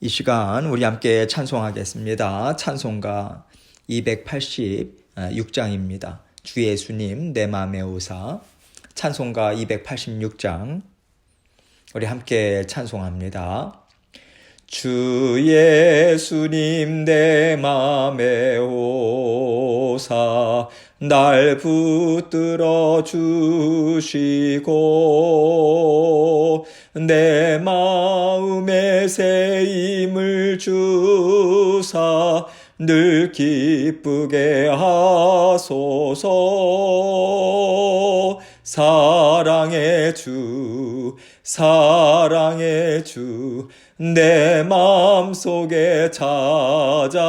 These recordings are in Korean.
이 시간 우리 함께 찬송하겠습니다. 찬송가 286장입니다. 주 예수님 내 맘에 오사. 찬송가 286장 우리 함께 찬송합니다. 주 예수님 내 맘에 오사 날 붙들어 주시고 내 마음에 새 힘을 주사 늘 기쁘게 하소서. 사랑의 주 내 맘속에 찾아오사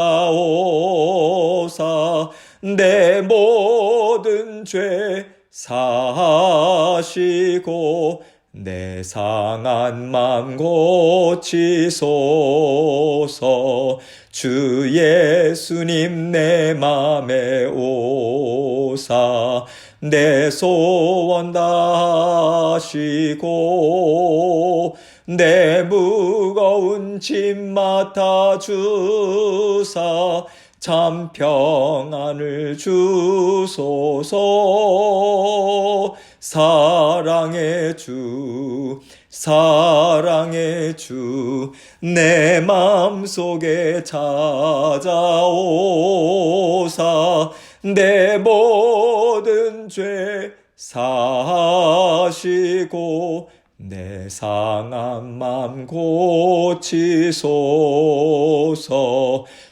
내 모든 죄 사하시고 내 상한 맘 고치소서. 주 예수님 내 맘에 오사 내 소원 다하시고 내 무거운 짐 맡아주사 참 평안을 주소서. 사랑의 주 내 맘속에 찾아오사 내 모든 죄 사하시고 내 상한 맘 고치소서.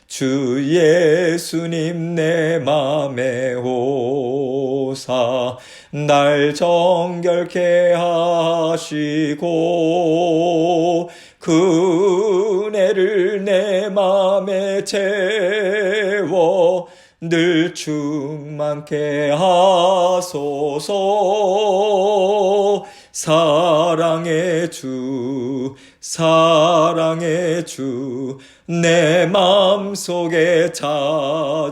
주 예수님 내 맘에 오사 날 정결케 하시고 그 은혜를 내 맘에 채워 늘 충만케 하소서. 사랑의 주 내 맘속에 찾아오사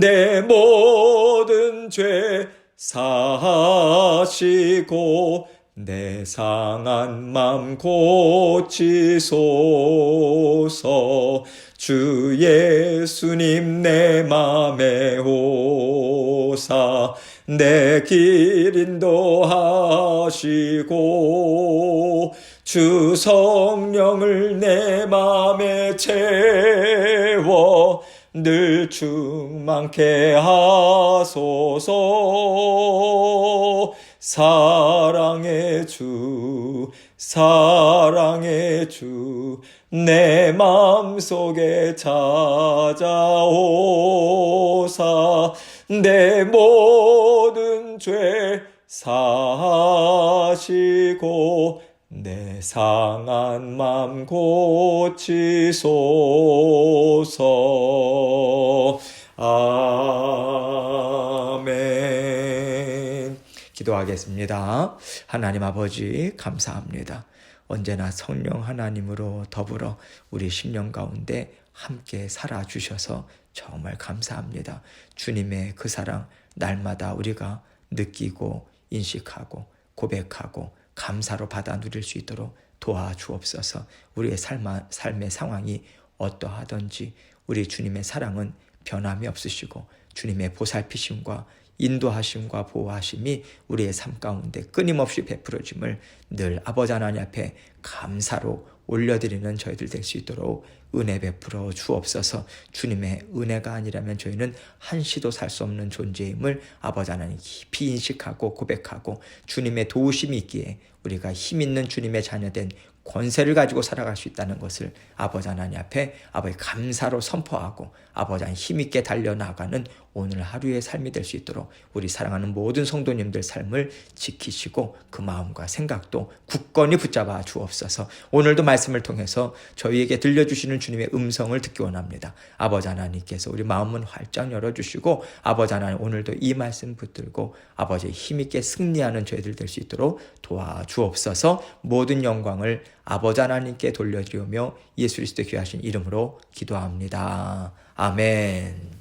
내 모든 죄 사하시고 내 상한 맘 고치소서. 주 예수님 내 맘에 오사 내 길 인도하시고 주 성령을 내 맘에 채워 늘 충만케 하소서. 사랑의 주 내 맘속에 찾아오사 내 모든 죄 사하시고 내 상한 맘 고치소서. 아멘. 기도하겠습니다. 하나님 아버지 감사합니다. 언제나 성령 하나님으로 더불어 우리 심령 가운데 함께 살아주셔서 정말 감사합니다. 주님의 그 사랑 날마다 우리가 느끼고 인식하고 고백하고 감사로 받아 누릴 수 있도록 도와주옵소서. 우리의 삶의 상황이 어떠하든지 우리 주님의 사랑은 변함이 없으시고 주님의 보살피심과 인도하심과 보호하심이 우리의 삶 가운데 끊임없이 베풀어짐을 늘 아버지 하나님 앞에 감사로 올려드리는 저희들 될 수 있도록 은혜 베풀어 주옵소서. 주님의 은혜가 아니라면 저희는 한시도 살 수 없는 존재임을 아버지 하나님 깊이 인식하고 고백하고 주님의 도우심이 있기에 우리가 힘있는 주님의 자녀된 권세를 가지고 살아갈 수 있다는 것을 아버지 하나님 앞에 아버지 감사로 선포하고 아버지 하나님 힘있게 달려나가는 오늘 하루의 삶이 될 수 있도록 우리 사랑하는 모든 성도님들 삶을 지키시고 그 마음과 생각도 굳건히 붙잡아 주옵소서. 오늘도 말씀을 통해서 저희에게 들려주시는 주님의 음성을 듣기 원합니다. 아버지 하나님께서 우리 마음은 활짝 열어주시고 아버지 하나님 오늘도 이 말씀 붙들고 아버지의 힘있게 승리하는 저희들 될 수 있도록 도와주옵소서. 모든 영광을 아버지 하나님께 돌려드리며 예수 그리스도 귀하신 이름으로 기도합니다. 아멘.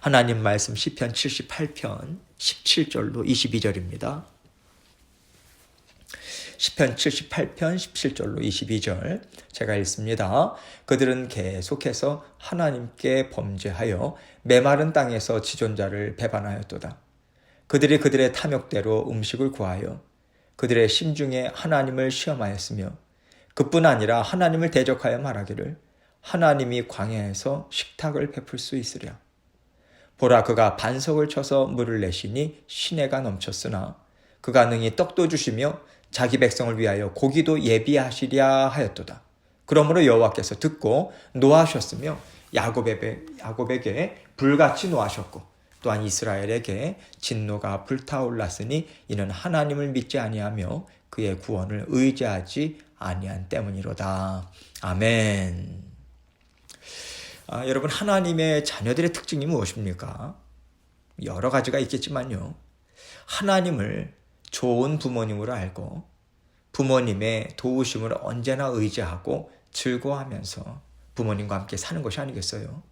하나님 말씀 시편 78편 17절로 22절입니다. 시편 78편 17절로 22절 제가 읽습니다. 그들은 계속해서 하나님께 범죄하여 메마른 땅에서 지존자를 배반하였도다. 그들이 그들의 탐욕대로 음식을 구하여 그들의 심중에 하나님을 시험하였으며 그뿐 아니라 하나님을 대적하여 말하기를 하나님이 광야에서 식탁을 베풀 수 있으랴. 보라, 그가 반석을 쳐서 물을 내시니 시내가 넘쳤으나 그가 능히 떡도 주시며 자기 백성을 위하여 고기도 예비하시랴 하였도다. 그러므로 여호와께서 듣고 노하셨으며 야곱에게 불같이 노하셨고 또한 이스라엘에게 진노가 불타올랐으니 이는 하나님을 믿지 아니하며 그의 구원을 의지하지 아니한 때문이로다. 아멘. 여러분, 하나님의 자녀들의 특징이 무엇입니까? 여러 가지가 있겠지만요. 하나님을 좋은 부모님으로 알고 부모님의 도우심을 언제나 의지하고 즐거워하면서 부모님과 함께 사는 것이 아니겠어요?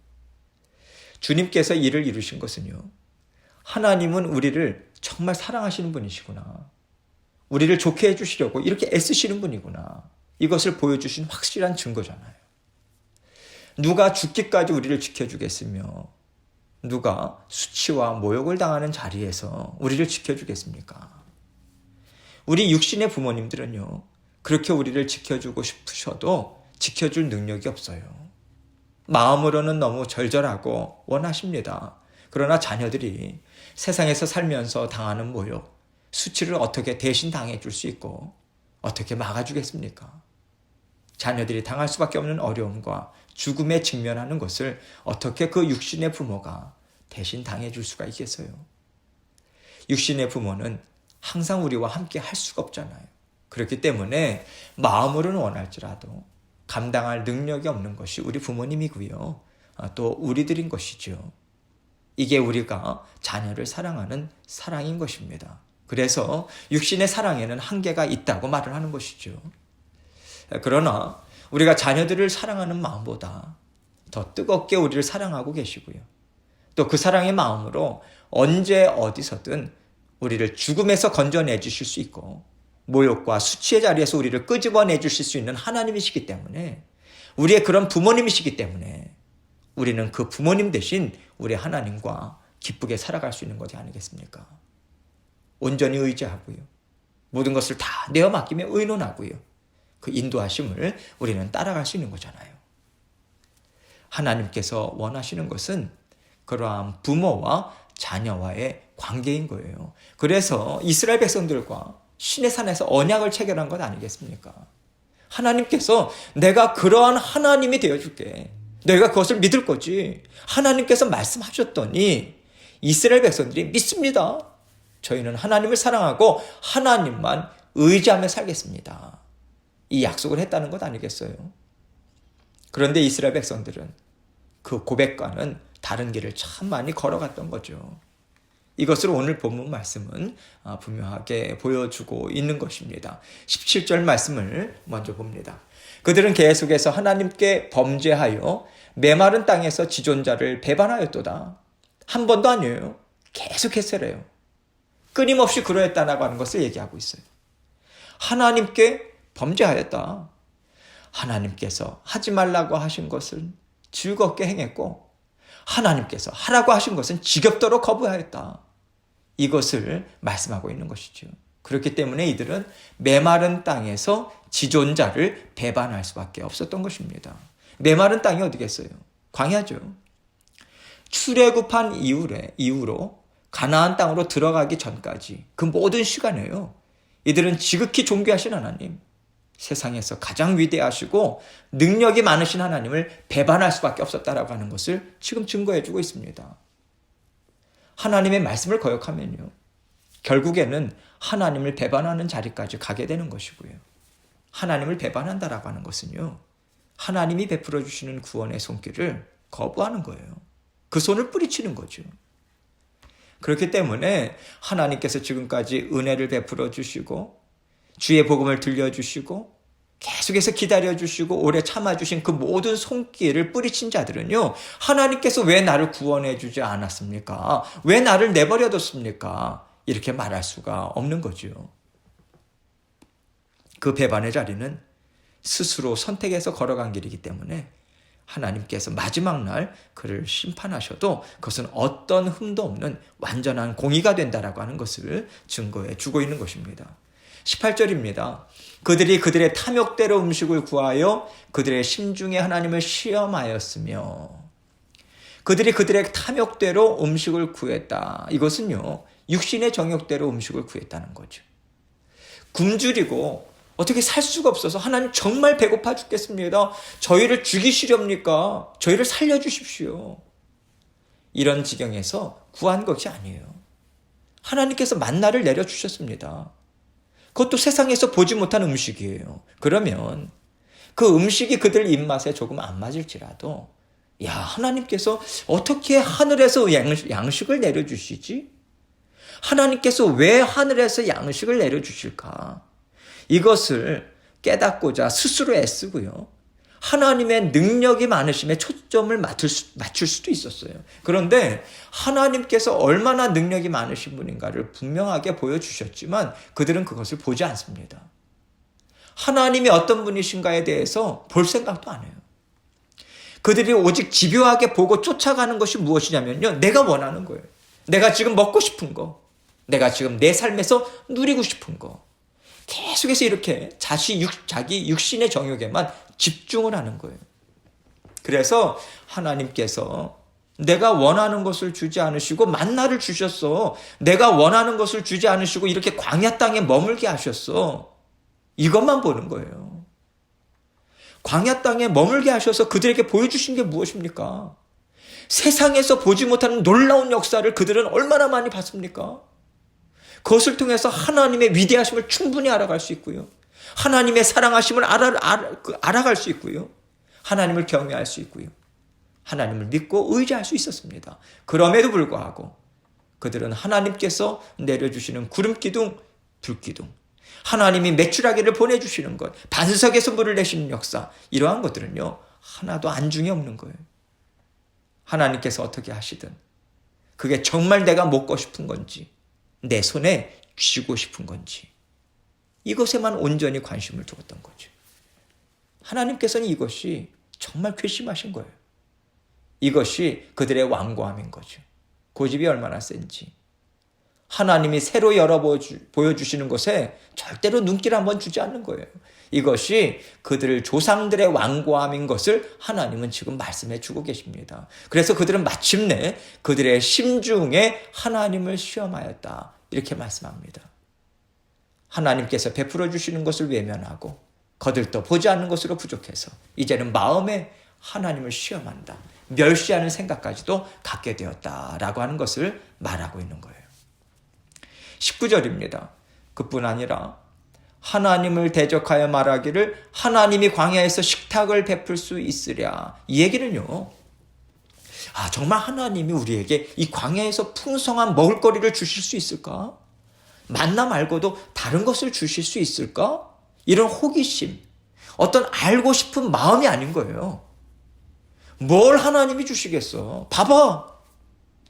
주님께서 이를 이루신 것은요. 하나님은 우리를 정말 사랑하시는 분이시구나. 우리를 좋게 해주시려고 이렇게 애쓰시는 분이구나. 이것을 보여주신 확실한 증거잖아요. 누가 죽기까지 우리를 지켜주겠으며 누가 수치와 모욕을 당하는 자리에서 우리를 지켜주겠습니까? 우리 육신의 부모님들은요. 그렇게 우리를 지켜주고 싶으셔도 지켜줄 능력이 없어요. 마음으로는 너무 절절하고 원하십니다. 그러나 자녀들이 세상에서 살면서 당하는 모욕, 수치를 어떻게 대신 당해줄 수 있고 어떻게 막아주겠습니까? 자녀들이 당할 수밖에 없는 어려움과 죽음에 직면하는 것을 어떻게 그 육신의 부모가 대신 당해줄 수가 있겠어요? 육신의 부모는 항상 우리와 함께 할 수가 없잖아요. 그렇기 때문에 마음으로는 원할지라도 감당할 능력이 없는 것이 우리 부모님이고요. 또 우리들인 것이죠. 이게 우리가 자녀를 사랑하는 사랑인 것입니다. 그래서 육신의 사랑에는 한계가 있다고 말을 하는 것이죠. 그러나 우리가 자녀들을 사랑하는 마음보다 더 뜨겁게 우리를 사랑하고 계시고요. 또 그 사랑의 마음으로 언제 어디서든 우리를 죽음에서 건져내 주실 수 있고 모욕과 수치의 자리에서 우리를 끄집어내 주실 수 있는 하나님이시기 때문에 우리의 그런 부모님이시기 때문에 우리는 그 부모님 대신 우리 하나님과 기쁘게 살아갈 수 있는 것이 아니겠습니까? 온전히 의지하고요. 모든 것을 다 내어 맡기며 의논하고요. 그 인도하심을 우리는 따라갈 수 있는 거잖아요. 하나님께서 원하시는 것은 그러한 부모와 자녀와의 관계인 거예요. 그래서 이스라엘 백성들과 시내산에서 언약을 체결한 것 아니겠습니까? 하나님께서 내가 그러한 하나님이 되어줄게. 너희가 그것을 믿을 거지. 하나님께서 말씀하셨더니 이스라엘 백성들이 믿습니다. 저희는 하나님을 사랑하고 하나님만 의지하며 살겠습니다. 이 약속을 했다는 것 아니겠어요? 그런데 이스라엘 백성들은 그 고백과는 다른 길을 참 많이 걸어갔던 거죠. 이것을 오늘 본문 말씀은 분명하게 보여주고 있는 것입니다. 17절 말씀을 먼저 봅니다. 그들은 계속해서 하나님께 범죄하여 메마른 땅에서 지존자를 배반하였도다. 한 번도 아니에요. 계속해서래요. 끊임없이 그러했다라고 하는 것을 얘기하고 있어요. 하나님께 범죄하였다. 하나님께서 하지 말라고 하신 것을 즐겁게 행했고 하나님께서 하라고 하신 것은 지겹도록 거부하였다. 이것을 말씀하고 있는 것이죠. 그렇기 때문에 이들은 메마른 땅에서 지존자를 배반할 수밖에 없었던 것입니다. 메마른 땅이 어디겠어요? 광야죠. 출애굽한 이후로 가나안 땅으로 들어가기 전까지 그 모든 시간에요. 이들은 지극히 존귀하신 하나님, 세상에서 가장 위대하시고 능력이 많으신 하나님을 배반할 수밖에 없었다라고 하는 것을 지금 증거해주고 있습니다. 하나님의 말씀을 거역하면요, 결국에는 하나님을 배반하는 자리까지 가게 되는 것이고요. 하나님을 배반한다라고 하는 것은요, 하나님이 베풀어 주시는 구원의 손길을 거부하는 거예요. 그 손을 뿌리치는 거죠. 그렇기 때문에 하나님께서 지금까지 은혜를 베풀어 주시고 주의 복음을 들려주시고 계속해서 기다려주시고 오래 참아주신 그 모든 손길을 뿌리친 자들은요, 하나님께서 왜 나를 구원해 주지 않았습니까? 왜 나를 내버려 뒀습니까? 이렇게 말할 수가 없는 거죠. 그 배반의 자리는 스스로 선택해서 걸어간 길이기 때문에 하나님께서 마지막 날 그를 심판하셔도 그것은 어떤 흠도 없는 완전한 공의가 된다라고 하는 것을 증거해 주고 있는 것입니다. 18절입니다. 그들이 그들의 탐욕대로 음식을 구하여 그들의 심중에 하나님을 시험하였으며, 그들이 그들의 탐욕대로 음식을 구했다. 이것은요, 육신의 정욕대로 음식을 구했다는 거죠. 굶주리고 어떻게 살 수가 없어서 하나님 정말 배고파 죽겠습니다. 저희를 죽이시렵니까? 저희를 살려주십시오. 이런 지경에서 구한 것이 아니에요. 하나님께서 만나를 내려주셨습니다. 그것도 세상에서 보지 못한 음식이에요. 그러면 그 음식이 그들 입맛에 조금 안 맞을지라도, 야, 하나님께서 어떻게 하늘에서 양식을 내려주시지? 하나님께서 왜 하늘에서 양식을 내려주실까? 이것을 깨닫고자 스스로 애쓰고요, 하나님의 능력이 많으심에 초점을 맞출 수도 있었어요. 그런데 하나님께서 얼마나 능력이 많으신 분인가를 분명하게 보여주셨지만 그들은 그것을 보지 않습니다. 하나님이 어떤 분이신가에 대해서 볼 생각도 안 해요. 그들이 오직 집요하게 보고 쫓아가는 것이 무엇이냐면요, 내가 원하는 거예요. 내가 지금 먹고 싶은 거, 내가 지금 내 삶에서 누리고 싶은 거, 계속해서 이렇게 자기 육신의 정욕에만 집중을 하는 거예요. 그래서 하나님께서 내가 원하는 것을 주지 않으시고 만나를 주셨어. 내가 원하는 것을 주지 않으시고 이렇게 광야 땅에 머물게 하셨어. 이것만 보는 거예요. 광야 땅에 머물게 하셔서 그들에게 보여주신 게 무엇입니까? 세상에서 보지 못하는 놀라운 역사를 그들은 얼마나 많이 봤습니까? 그것을 통해서 하나님의 위대하심을 충분히 알아갈 수 있고요, 하나님의 사랑하심을 알아갈 수 있고요, 하나님을 경외할 수 있고요, 하나님을 믿고 의지할 수 있었습니다. 그럼에도 불구하고 그들은 하나님께서 내려주시는 구름기둥, 불기둥, 하나님이 메추라기를 보내주시는 것, 반석에서 물을 내시는 역사, 이러한 것들은요, 하나도 안중에 없는 거예요. 하나님께서 어떻게 하시든 그게 정말 내가 먹고 싶은 건지 내 손에 쥐고 싶은 건지 이것에만 온전히 관심을 두었던 거죠. 하나님께서는 이것이 정말 괘씸하신 거예요. 이것이 그들의 완고함인 거죠. 고집이 얼마나 센지. 하나님이 새로 열어 보여주시는 것에 절대로 눈길 한번 주지 않는 거예요. 이것이 그들 조상들의 완고함인 것을 하나님은 지금 말씀해 주고 계십니다. 그래서 그들은 마침내 그들의 심중에 하나님을 시험하였다, 이렇게 말씀합니다. 하나님께서 베풀어 주시는 것을 외면하고 거들떠 보지 않는 것으로 부족해서 이제는 마음에 하나님을 시험한다, 멸시하는 생각까지도 갖게 되었다라고 하는 것을 말하고 있는 거예요. 19절입니다. 그뿐 아니라 하나님을 대적하여 말하기를 하나님이 광야에서 식탁을 베풀 수 있으랴. 이 얘기는요, 정말 하나님이 우리에게 이 광야에서 풍성한 먹을거리를 주실 수 있을까? 만나 말고도 다른 것을 주실 수 있을까? 이런 호기심, 어떤 알고 싶은 마음이 아닌 거예요. 뭘 하나님이 주시겠어? 봐봐,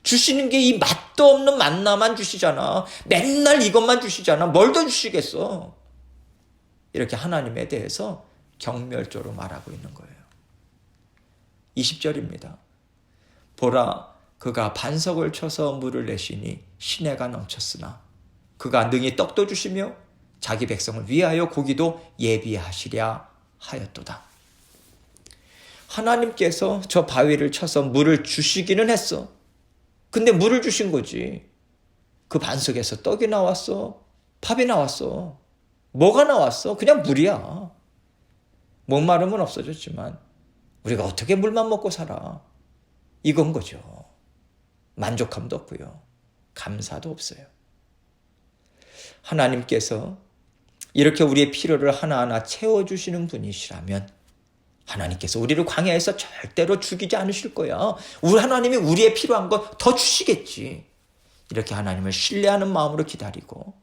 주시는 게 이 맛도 없는 만나만 주시잖아. 맨날 이것만 주시잖아. 뭘 더 주시겠어? 이렇게 하나님에 대해서 경멸조로 말하고 있는 거예요. 20절입니다. 보라, 그가 반석을 쳐서 물을 내시니 시내가 넘쳤으나 그가 능히 떡도 주시며 자기 백성을 위하여 고기도 예비하시랴 하였도다. 하나님께서 저 바위를 쳐서 물을 주시기는 했어. 근데 물을 주신 거지. 그 반석에서 떡이 나왔어? 밥이 나왔어? 뭐가 나왔어? 그냥 물이야. 목마름은 없어졌지만 우리가 어떻게 물만 먹고 살아? 이건 거죠. 만족함도 없고요, 감사도 없어요. 하나님께서 이렇게 우리의 필요를 하나하나 채워주시는 분이시라면 하나님께서 우리를 광야에서 절대로 죽이지 않으실 거야. 우리 하나님이 우리의 필요한 거 더 주시겠지. 이렇게 하나님을 신뢰하는 마음으로 기다리고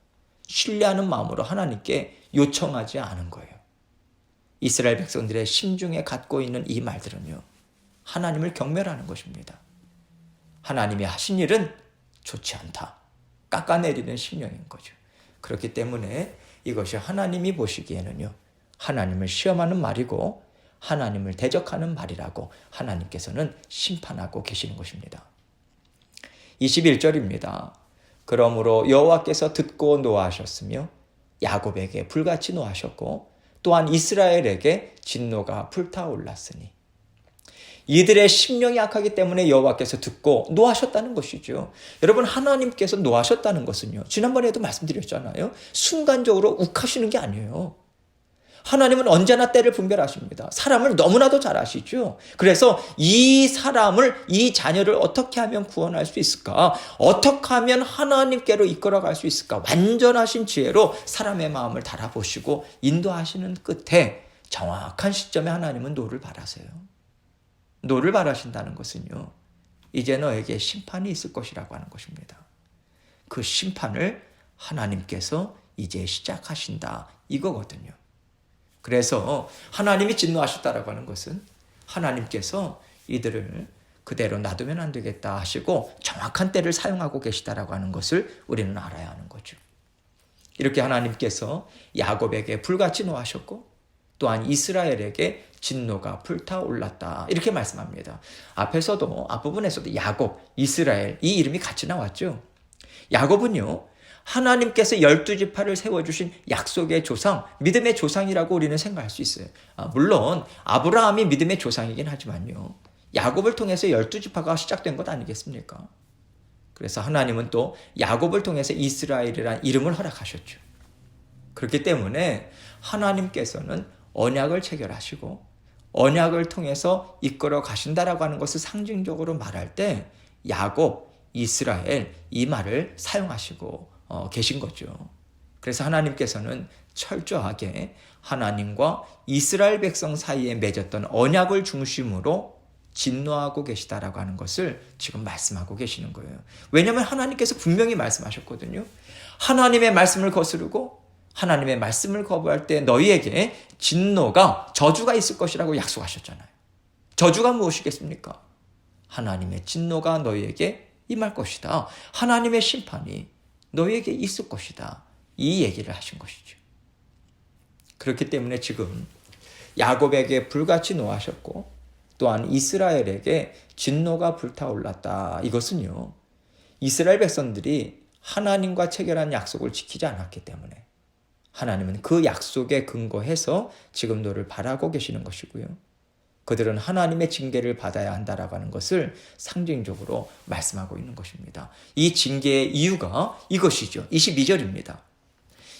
신뢰하는 마음으로 하나님께 요청하지 않은 거예요. 이스라엘 백성들의 심중에 갖고 있는 이 말들은요, 하나님을 경멸하는 것입니다. 하나님이 하신 일은 좋지 않다, 깎아내리는 심령인 거죠. 그렇기 때문에 이것이 하나님이 보시기에는요, 하나님을 시험하는 말이고 하나님을 대적하는 말이라고 하나님께서는 심판하고 계시는 것입니다. 21절입니다. 그러므로 여호와께서 듣고 노하셨으며 야곱에게 불같이 노하셨고 또한 이스라엘에게 진노가 불타올랐으니, 이들의 심령이 약하기 때문에 여호와께서 듣고 노하셨다는 것이죠. 여러분, 하나님께서 노하셨다는 것은요, 지난번에도 말씀드렸잖아요. 순간적으로 욱하시는 게 아니에요. 하나님은 언제나 때를 분별하십니다. 사람을 너무나도 잘 아시죠. 그래서 이 사람을, 이 자녀를 어떻게 하면 구원할 수 있을까? 어떻게 하면 하나님께로 이끌어갈 수 있을까? 완전하신 지혜로 사람의 마음을 달아보시고 인도하시는 끝에 정확한 시점에 하나님은 노를 바라세요. 노를 바라신다는 것은요, 이제 너에게 심판이 있을 것이라고 하는 것입니다. 그 심판을 하나님께서 이제 시작하신다, 이거거든요. 그래서 하나님이 진노하셨다라고 하는 것은 하나님께서 이들을 그대로 놔두면 안 되겠다 하시고 정확한 때를 사용하고 계시다라고 하는 것을 우리는 알아야 하는 거죠. 이렇게 하나님께서 야곱에게 불같이 노하셨고 또한 이스라엘에게 진노가 불타올랐다, 이렇게 말씀합니다. 앞부분에서도 야곱, 이스라엘, 이 이름이 같이 나왔죠. 야곱은요, 하나님께서 12지파를 세워주신 약속의 조상, 믿음의 조상이라고 우리는 생각할 수 있어요. 물론 아브라함이 믿음의 조상이긴 하지만요, 야곱을 통해서 12지파가 시작된 것 아니겠습니까? 그래서 하나님은 또 야곱을 통해서 이스라엘이라는 이름을 허락하셨죠. 그렇기 때문에 하나님께서는 언약을 체결하시고 언약을 통해서 이끌어 가신다라고 하는 것을 상징적으로 말할 때 야곱, 이스라엘, 이 말을 사용하시고 계신 거죠. 그래서 하나님께서는 철저하게 하나님과 이스라엘 백성 사이에 맺었던 언약을 중심으로 진노하고 계시다라고 하는 것을 지금 말씀하고 계시는 거예요. 왜냐하면 하나님께서 분명히 말씀하셨거든요. 하나님의 말씀을 거스르고 하나님의 말씀을 거부할 때 너희에게 진노가, 저주가 있을 것이라고 약속하셨잖아요. 저주가 무엇이겠습니까? 하나님의 진노가 너희에게 임할 것이다. 하나님의 심판이 너희에게 있을 것이다. 이 얘기를 하신 것이죠. 그렇기 때문에 지금 야곱에게 불같이 노하셨고 또한 이스라엘에게 진노가 불타올랐다. 이것은요, 이스라엘 백성들이 하나님과 체결한 약속을 지키지 않았기 때문에 하나님은 그 약속에 근거해서 지금 너를 바라고 계시는 것이고요. 그들은 하나님의 징계를 받아야 한다라고 하는 것을 상징적으로 말씀하고 있는 것입니다. 이 징계의 이유가 이것이죠. 22절입니다.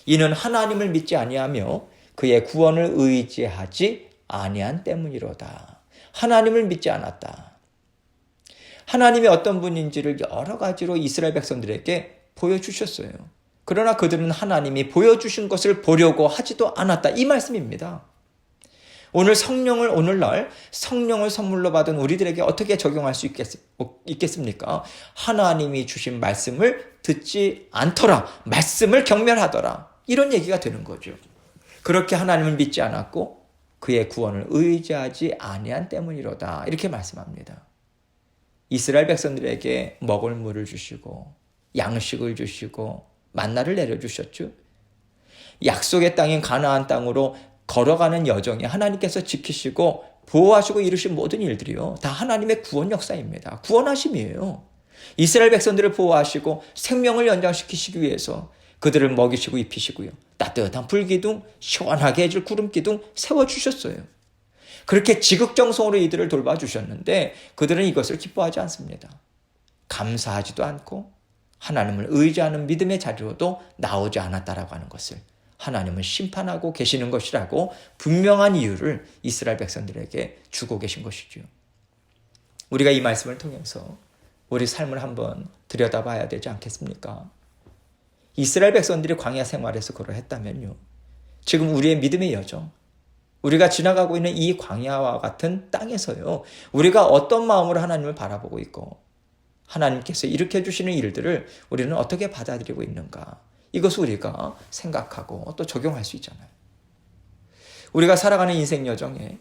이는 하나님을 믿지 아니하며 그의 구원을 의지하지 아니한 때문이로다. 하나님을 믿지 않았다. 하나님이 어떤 분인지를 여러 가지로 이스라엘 백성들에게 보여주셨어요. 그러나 그들은 하나님이 보여주신 것을 보려고 하지도 않았다, 이 말씀입니다. 오늘날 성령을 선물로 받은 우리들에게 어떻게 적용할 수 있겠습니까? 하나님이 주신 말씀을 듣지 않더라, 말씀을 경멸하더라, 이런 얘기가 되는 거죠. 그렇게 하나님을 믿지 않았고 그의 구원을 의지하지 아니한 때문이로다, 이렇게 말씀합니다. 이스라엘 백성들에게 먹을 물을 주시고 양식을 주시고 만나를 내려주셨죠. 약속의 땅인 가나안 땅으로 걸어가는 여정에 하나님께서 지키시고 보호하시고 이루신 모든 일들이요, 다 하나님의 구원 역사입니다. 구원하심이에요. 이스라엘 백성들을 보호하시고 생명을 연장시키시기 위해서 그들을 먹이시고 입히시고요, 따뜻한 불기둥, 시원하게 해줄 구름기둥 세워주셨어요. 그렇게 지극정성으로 이들을 돌봐주셨는데 그들은 이것을 기뻐하지 않습니다. 감사하지도 않고 하나님을 의지하는 믿음의 자리로도 나오지 않았다라고 하는 것을 하나님은 심판하고 계시는 것이라고 분명한 이유를 이스라엘 백성들에게 주고 계신 것이죠. 우리가 이 말씀을 통해서 우리 삶을 한번 들여다봐야 되지 않겠습니까? 이스라엘 백성들이 광야 생활에서 그러했다면요, 지금 우리의 믿음의 여정, 우리가 지나가고 있는 이 광야와 같은 땅에서요, 우리가 어떤 마음으로 하나님을 바라보고 있고 하나님께서 일으켜 주시는 일들을 우리는 어떻게 받아들이고 있는가, 이것을 우리가 생각하고 또 적용할 수 있잖아요. 우리가 살아가는 인생 여정에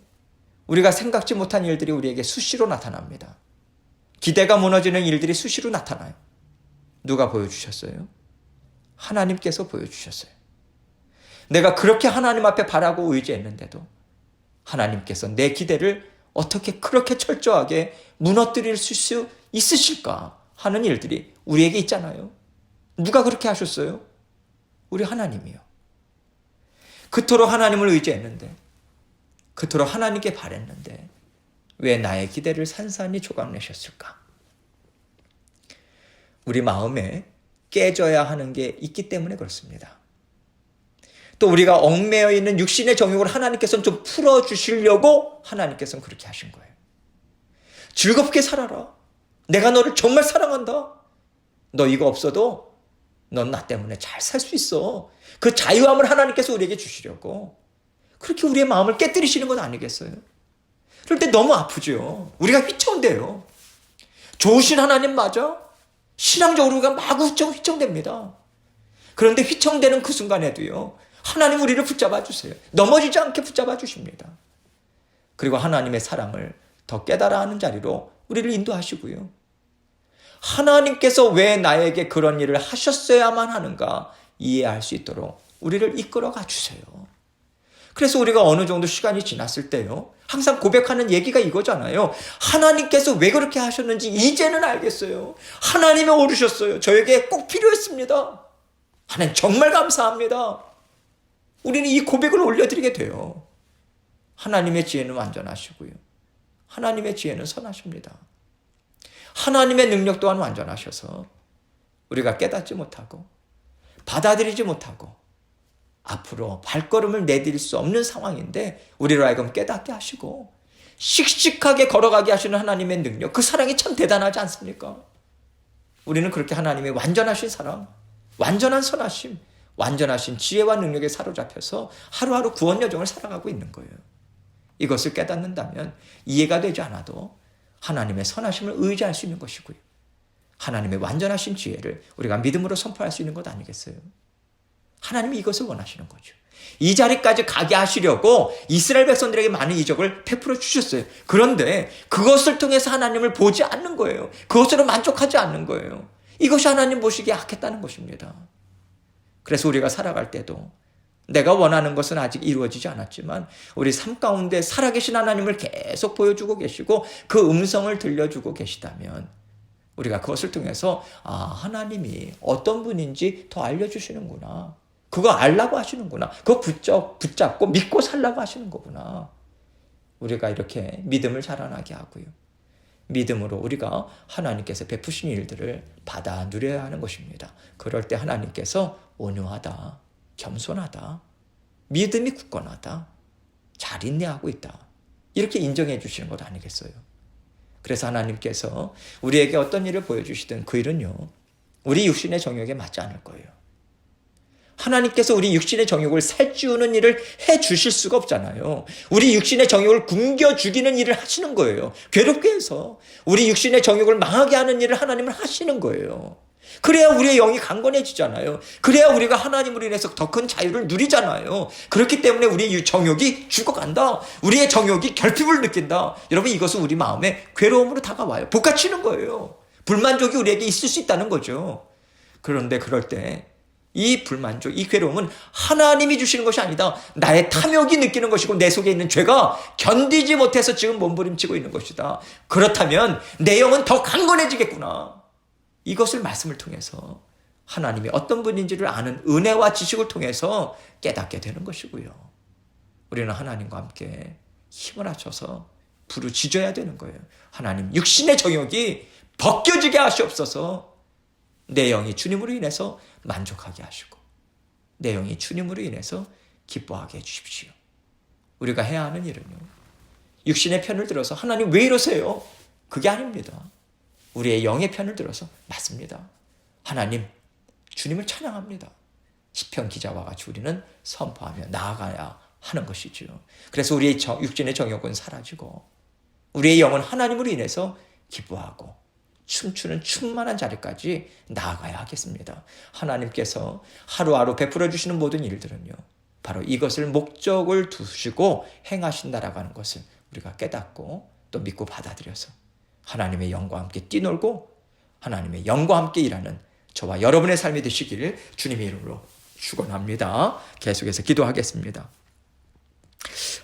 우리가 생각지 못한 일들이 우리에게 수시로 나타납니다. 기대가 무너지는 일들이 수시로 나타나요. 누가 보여주셨어요? 하나님께서 보여주셨어요. 내가 그렇게 하나님 앞에 바라고 의지했는데도 하나님께서 내 기대를 어떻게 그렇게 철저하게 무너뜨릴 수 있으실까 하는 일들이 우리에게 있잖아요. 누가 그렇게 하셨어요? 우리 하나님이요. 그토록 하나님을 의지했는데, 그토록 하나님께 바랬는데 왜 나의 기대를 산산히 조각내셨을까? 우리 마음에 깨져야 하는 게 있기 때문에 그렇습니다. 또 우리가 얽매여 있는 육신의 정욕을 하나님께서는 좀 풀어주시려고 하나님께서는 그렇게 하신 거예요. 즐겁게 살아라. 내가 너를 정말 사랑한다. 너 이거 없어도 넌 나 때문에 잘 살 수 있어. 그 자유함을 하나님께서 우리에게 주시려고 그렇게 우리의 마음을 깨뜨리시는 건 아니겠어요? 그럴 때 너무 아프죠. 우리가 휘청대요. 좋으신 하나님 맞아? 신앙적으로 우리가 마구 휘청됩니다. 그런데 휘청대는 그 순간에도요, 하나님 우리를 붙잡아 주세요. 넘어지지 않게 붙잡아 주십니다. 그리고 하나님의 사랑을 더 깨달아 하는 자리로 우리를 인도하시고요. 하나님께서 왜 나에게 그런 일을 하셨어야만 하는가 이해할 수 있도록 우리를 이끌어가 주세요. 그래서 우리가 어느 정도 시간이 지났을 때요, 항상 고백하는 얘기가 이거잖아요. 하나님께서 왜 그렇게 하셨는지 이제는 알겠어요. 하나님이 오르셨어요. 저에게 꼭 필요했습니다. 하나님 정말 감사합니다. 우리는 이 고백을 올려드리게 돼요. 하나님의 지혜는 완전하시고요. 하나님의 지혜는 선하십니다. 하나님의 능력 또한 완전하셔서 우리가 깨닫지 못하고 받아들이지 못하고 앞으로 발걸음을 내딜 수 없는 상황인데 우리로 하여금 깨닫게 하시고 씩씩하게 걸어가게 하시는 하나님의 능력, 그 사랑이 참 대단하지 않습니까? 우리는 그렇게 하나님의 완전하신 사랑, 완전한 선하심, 완전하신 지혜와 능력에 사로잡혀서 하루하루 구원 여정을 살아가고 있는 거예요. 이것을 깨닫는다면 이해가 되지 않아도 하나님의 선하심을 의지할 수 있는 것이고요. 하나님의 완전하신 지혜를 우리가 믿음으로 선포할 수 있는 것 아니겠어요? 하나님이 이것을 원하시는 거죠. 이 자리까지 가게 하시려고 이스라엘 백성들에게 많은 이적을 베풀어 주셨어요. 그런데 그것을 통해서 하나님을 보지 않는 거예요. 그것으로 만족하지 않는 거예요. 이것이 하나님 보시기에 악했다는 것입니다. 그래서 우리가 살아갈 때도 내가 원하는 것은 아직 이루어지지 않았지만 우리 삶 가운데 살아계신 하나님을 계속 보여주고 계시고 그 음성을 들려주고 계시다면 우리가 그것을 통해서 하나님이 어떤 분인지 더 알려주시는구나. 그거 알라고 하시는구나. 그거 붙잡고 믿고 살라고 하시는 거구나. 우리가 이렇게 믿음을 자라나게 하고요. 믿음으로 우리가 하나님께서 베푸신 일들을 받아 누려야 하는 것입니다. 그럴 때 하나님께서 온유하다, 겸손하다, 믿음이 굳건하다, 잘 인내하고 있다, 이렇게 인정해 주시는 것 아니겠어요? 그래서 하나님께서 우리에게 어떤 일을 보여주시든 그 일은요, 우리 육신의 정욕에 맞지 않을 거예요. 하나님께서 우리 육신의 정욕을 살찌우는 일을 해 주실 수가 없잖아요. 우리 육신의 정욕을 굶겨 죽이는 일을 하시는 거예요. 괴롭게 해서 우리 육신의 정욕을 망하게 하는 일을 하나님은 하시는 거예요. 그래야 우리의 영이 강건해지잖아요. 그래야 우리가 하나님으로 인해서 더 큰 자유를 누리잖아요. 그렇기 때문에 우리의 정욕이 죽어간다. 우리의 정욕이 결핍을 느낀다. 여러분, 이것은 우리 마음에 괴로움으로 다가와요. 복받치는 거예요. 불만족이 우리에게 있을 수 있다는 거죠. 그런데 그럴 때 이 불만족, 이 괴로움은 하나님이 주시는 것이 아니다. 나의 탐욕이 느끼는 것이고 내 속에 있는 죄가 견디지 못해서 지금 몸부림치고 있는 것이다. 그렇다면 내 영은 더 강건해지겠구나. 이것을 말씀을 통해서 하나님이 어떤 분인지를 아는 은혜와 지식을 통해서 깨닫게 되는 것이고요. 우리는 하나님과 함께 힘을 합쳐서 부르짖어야 되는 거예요. 하나님, 육신의 정욕이 벗겨지게 하시옵소서. 내 영이 주님으로 인해서 만족하게 하시고 내 영이 주님으로 인해서 기뻐하게 해주십시오. 우리가 해야 하는 일은요, 육신의 편을 들어서 하나님 왜 이러세요? 그게 아닙니다. 우리의 영의 편을 들어서 맞습니다. 하나님, 주님을 찬양합니다. 시편 기자와 같이 우리는 선포하며 나아가야 하는 것이죠. 그래서 우리의 육신의 정욕은 사라지고 우리의 영은 하나님으로 인해서 기뻐하고 춤추는 충만한 자리까지 나아가야 하겠습니다. 하나님께서 하루하루 베풀어 주시는 모든 일들은요, 바로 이것을 목적을 두시고 행하신다라고 하는 것을 우리가 깨닫고 또 믿고 받아들여서 하나님의 영과 함께 뛰놀고 하나님의 영과 함께 일하는 저와 여러분의 삶이 되시기를 주님의 이름으로 축원합니다. 계속해서 기도하겠습니다.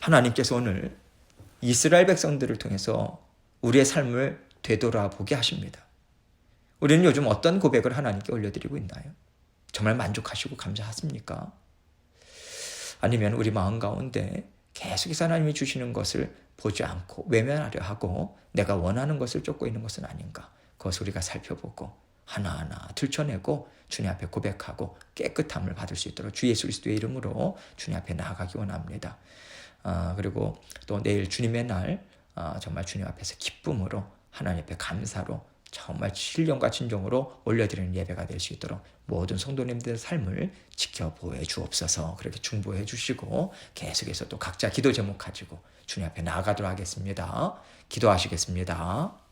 하나님께서 오늘 이스라엘 백성들을 통해서 우리의 삶을 되돌아보게 하십니다. 우리는 요즘 어떤 고백을 하나님께 올려드리고 있나요? 정말 만족하시고 감사하십니까? 아니면 우리 마음 가운데 계속해서 하나님이 주시는 것을 보지 않고 외면하려 하고 내가 원하는 것을 쫓고 있는 것은 아닌가? 그것을 우리가 살펴보고 하나하나 들춰내고 주님 앞에 고백하고 깨끗함을 받을 수 있도록 주 예수 그리스도의 이름으로 주님 앞에 나아가기 원합니다. 그리고 또 내일 주님의 날 정말 주님 앞에서 기쁨으로 하나님 앞에 감사로 정말 신령과 진정으로 올려드리는 예배가 될 수 있도록 모든 성도님들의 삶을 지켜보해 주옵소서. 그렇게 중보해 주시고 계속해서 또 각자 기도 제목 가지고 주님 앞에 나아가도록 하겠습니다. 기도하시겠습니다.